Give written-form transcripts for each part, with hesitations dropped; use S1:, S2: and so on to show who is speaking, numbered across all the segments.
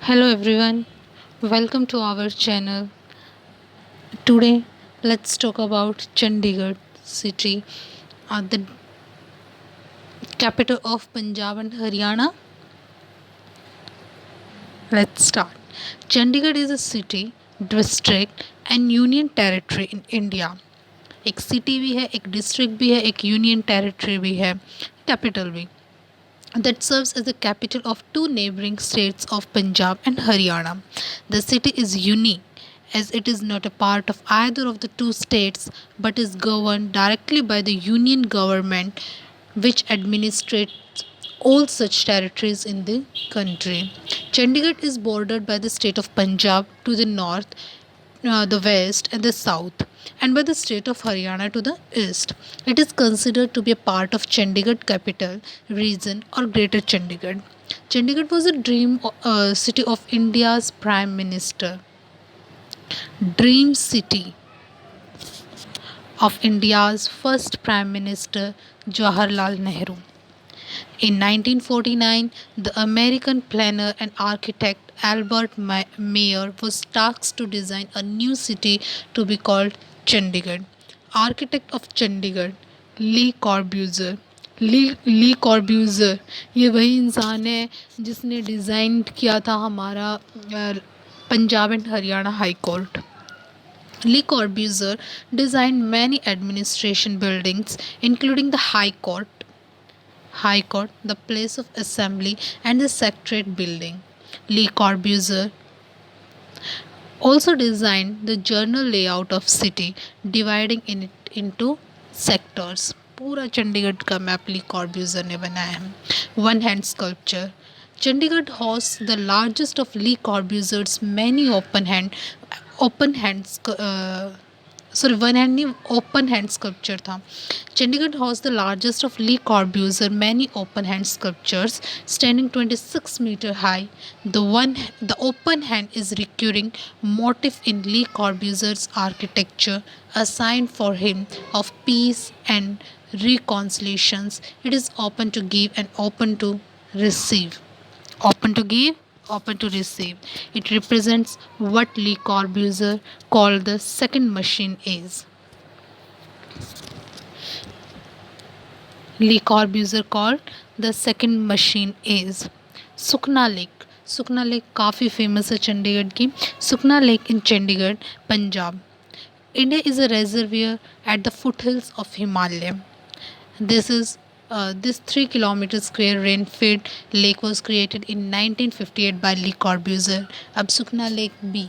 S1: Hello everyone, welcome to our channel. Today, let's talk about Chandigarh city, the capital of Punjab and Haryana. Let's start. Chandigarh is a city, district and union territory in India. एक city भी है, एक district भी है, एक union territory भी है, capital भी. That serves as the capital of two neighboring states of Punjab and Haryana. The city is unique as it is not a part of either of the two states but is governed directly by the union government, which administrates all such territories in the country. Chandigarh is bordered by the state of Punjab to the north, the west, and the south, and by the state of Haryana to the east. It is considered to be a part of Chandigarh capital region or Greater Chandigarh. Chandigarh was a dream city of India's Prime Minister. Dream city of India's first Prime Minister Jawaharlal Nehru. In 1949, the American planner and architect Albert Mayer was tasked to design a new city to be called Chandigarh. Architect of Chandigarh, ली कॉर्ब्यूज़र. ली कॉर्ब्यूज़र ये वही इंसान है जिसने design किया था हमारा Punjab and Haryana high court. Le Corbusier designed many administration buildings, including the High Court, the place of assembly, and the Secretariat building. Le Corbusier also designed the general layout of city, dividing it into sectors. पूरा चंडीगढ़ का map ली कॉर्ब्यूजर ने बनाया है. One hand sculpture. Chandigarh hosts the largest of Lee Corbusier's many open hands one hand नहीं open hand sculpture था. Chandigarh hosts the largest of Lee Corbusier many open hand sculptures standing 26 meter high. The open hand is recurring motif in Lee Corbusier's architecture, a sign for him of peace and reconciliations. It is open to give and open to receive. Open to give, open to receive. It represents what Le Corbusier called the second machine is. Le Corbusier called the second machine is. Sukhna lake. Sukhna lake काफ़ी famous है चंडीगढ़ की. Sukhna lake in Chandigarh Punjab. India is a reservoir at the foothills of Himalaya. This 3 kilometer square rain-fed lake was created in 1958 by Le Corbusier. अब सुखना lake भी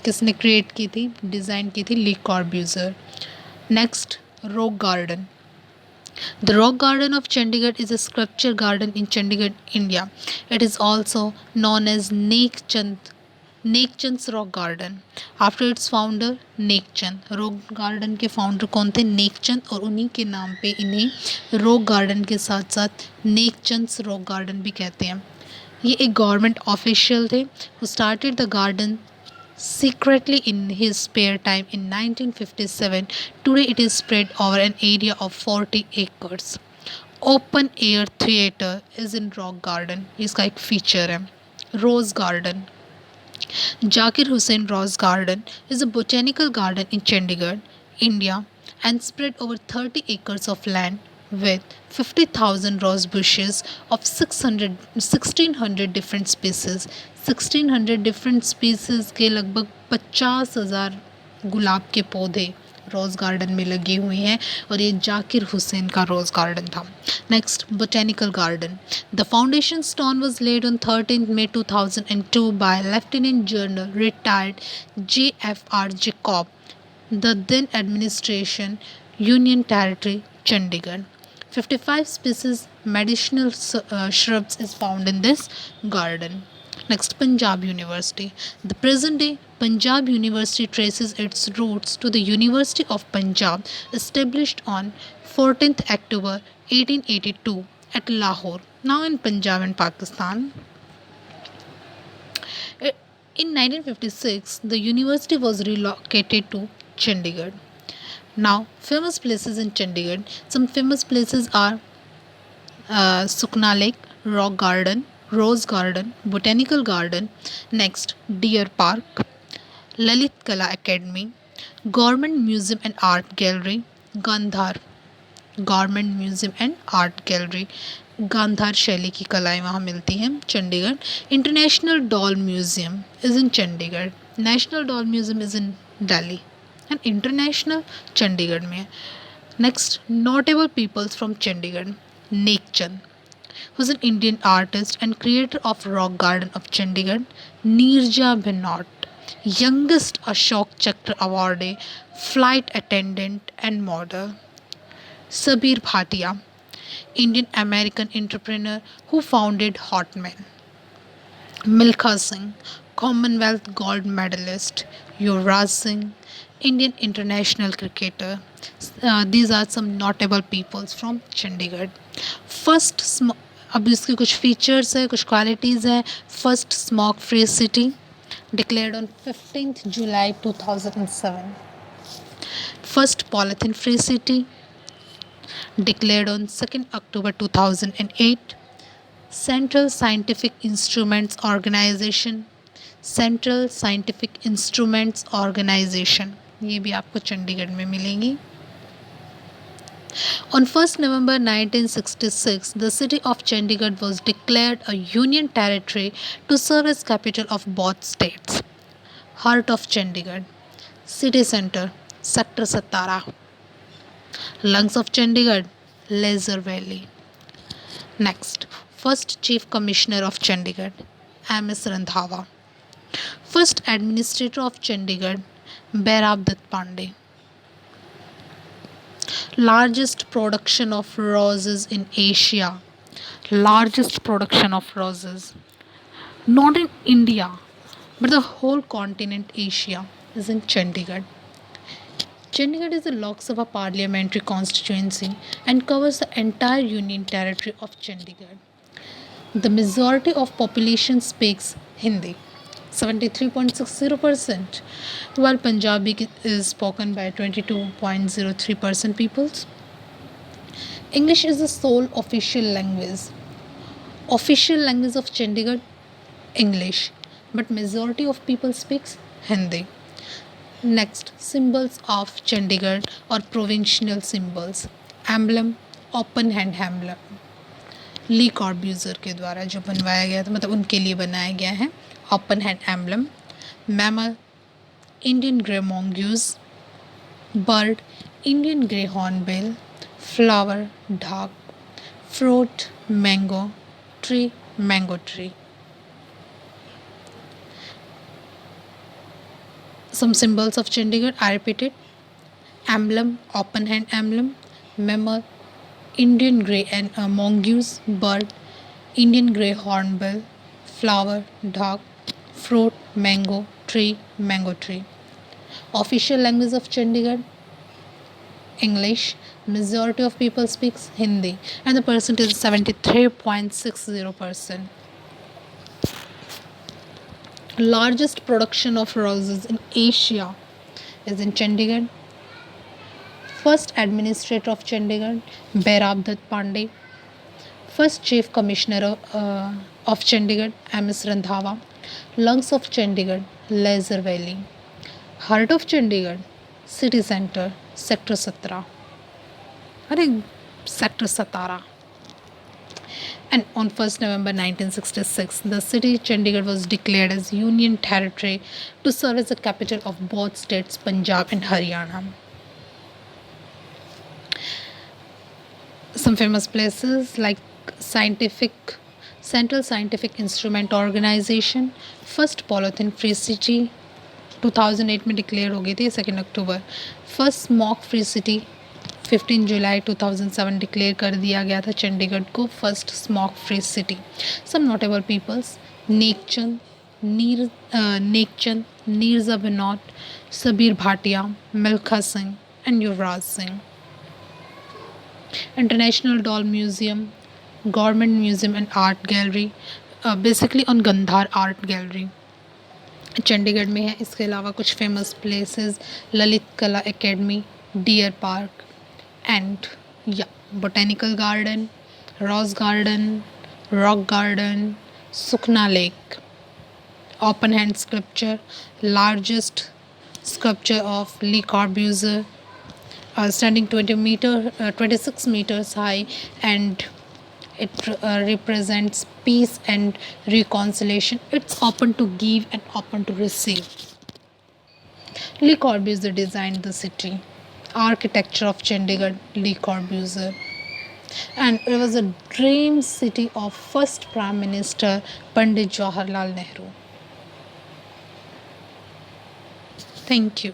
S1: किसने create की थी, design की थी? Le Corbusier. Next, Rock Garden. The Rock Garden of Chandigarh is a sculpture garden in Chandigarh, India. It is also known as Nek Chand rock garden after it's founder Nek Chand. Rock garden के founder कौन थे? नेकचंद. और उन्हीं के नाम पे इन्हें रॉक गार्डन के साथ साथ नेकचंद रॉक गार्डन भी कहते हैं. ये एक गवर्नमेंट ऑफिशियल थे who started the garden secretly in his spare time in 1957. Today it is spread over an area of 40 acres. Open air theater is in Rock Garden. इसका एक फीचर है. Rose Garden. Zakir Hussain Rose Garden is a botanical garden in Chandigarh, India, and spread over 30 acres of land with 50,000 rose bushes of 1600 different species. 1600 different species के लगभग 50,000 गुलाब के पौधे रोज़ garden में लगी हुई हैं और ये जाकिर हुसैन का रोज़ गार्डन था. Next, botanical garden. The foundation stone was laid on 13 May 2002 by lieutenant general retired JFR Jacob, the then administration Union Territory Chandigarh. 55 species medicinal shrubs is found in this garden. Next, Punjab University. The present day Punjab University traces its roots to the University of Punjab, established on 14th October 1882 at Lahore, now in Punjab and Pakistan. In 1956, the university was relocated to Chandigarh. Now, famous places in Chandigarh. Some famous places are Sukna Lake, Rock Garden, Rose Garden, Botanical Garden. Next, Deer Park, Lalit Kala Academy, Government Museum and Art Gallery, Gandhar, government museum and art gallery, Gandhara शैली की कलाएं वहाँ मिलती हैं Chandigarh. International doll museum is in Chandigarh. National doll museum is in Delhi and international Chandigarh में है. Next, notable peoples from Chandigarh. Nek Chand, who is an Indian artist and creator of Rock Garden of Chandigarh. Neerja Bhanot, youngest Ashok Chakra awardee, flight attendant and model. Sabir Bhatia, Indian American entrepreneur who founded Hotmail. Milkha Singh, Commonwealth gold medalist. Yuvraj Singh, Indian international cricketer. These are some notable peoples from Chandigarh. First अब इसके कुछ features है, कुछ qualities हैं. First smoke free city, declared on 15th July 2007. First polythene free city, declared on 2nd October 2008. Central Scientific Instruments Organization, Central Scientific Instruments Organization, ये भी आपको चंडीगढ़ में मिलेंगी. On 1st November 1966, the city of Chandigarh was declared a union territory to serve as capital of both states. Heart of Chandigarh, City Centre, Sector 17. Lungs of Chandigarh, Laser Valley. Next, first Chief Commissioner of Chandigarh, M.S. Randhawa. First Administrator of Chandigarh, Bhairab Dutt Pandey. Largest production of roses in Asia. Largest production of roses. Not in India, but the whole continent Asia is in Chandigarh. Chandigarh is the Lok Sabha parliamentary constituency and covers the entire union territory of Chandigarh. The majority of population speaks Hindi, 73.60%, while Punjabi is spoken by 22.03% peoples. English is the sole official language. Official language of Chandigarh, English, but majority of people speaks Hindi. Next, symbols of Chandigarh or provincial symbols. Emblem, open hand emblem, ली कॉर्ब्यूज़र के द्वारा जो बनवाया गया था, मतलब उनके लिए बनाया गया है. Open hand emblem. Mammal, Indian grey mongoose. Bird, Indian grey hornbill. Flower, dhak. Fruit, mango. Tree, mango tree. Some symbols of Chandigarh are repeated. Emblem, open hand emblem. Mammal, Indian grey and mongoose. Bird, Indian grey hornbill. Flower, dog. Fruit, mango. Tree, mango tree. Official language of Chandigarh, English. Majority of people speaks Hindi and the percentage is 73.60%. Largest production of roses in Asia is in Chandigarh. First Administrator of Chandigarh, Bhairab Dutt Pandey. First Chief Commissioner of Chandigarh, M.S. Randhawa. Lungs of Chandigarh, Laser Valley. Heart of Chandigarh, City Centre, Sector 17. Sector 17. And on 1st November 1966, the city Chandigarh was declared as Union Territory to serve as the capital of both states, Punjab and Haryana. Some famous places like Central Scientific Instrument Organization, first polythene free city 2008 में declare हो गई थी 2 अक्टूबर. First smoke free city 15 जुलाई 2007 declare कर दिया गया था चंडीगढ़ को first smoke free city. Some notable peoples, Nek Chand, Neerja Bhanot, Sabeer Bhatia, Milkha Singh and Yuvraj Singh. International doll museum, government museum and art gallery, basically on Gandhara art gallery Chandigarh में है. इसके अलावा कुछ famous places, Lalit Kala academy, deer park and botanical garden, rose garden, rock garden, Sukna Lake, open hand sculpture, largest sculpture of Le Corbusier, standing 26 meters high, and it represents peace and reconciliation. It's open to give and open to receive. Le Corbusier designed the city, architecture of Chandigarh, Le Corbusier, and it was a dream city of first Prime Minister Pandit Jawaharlal Nehru. Thank you.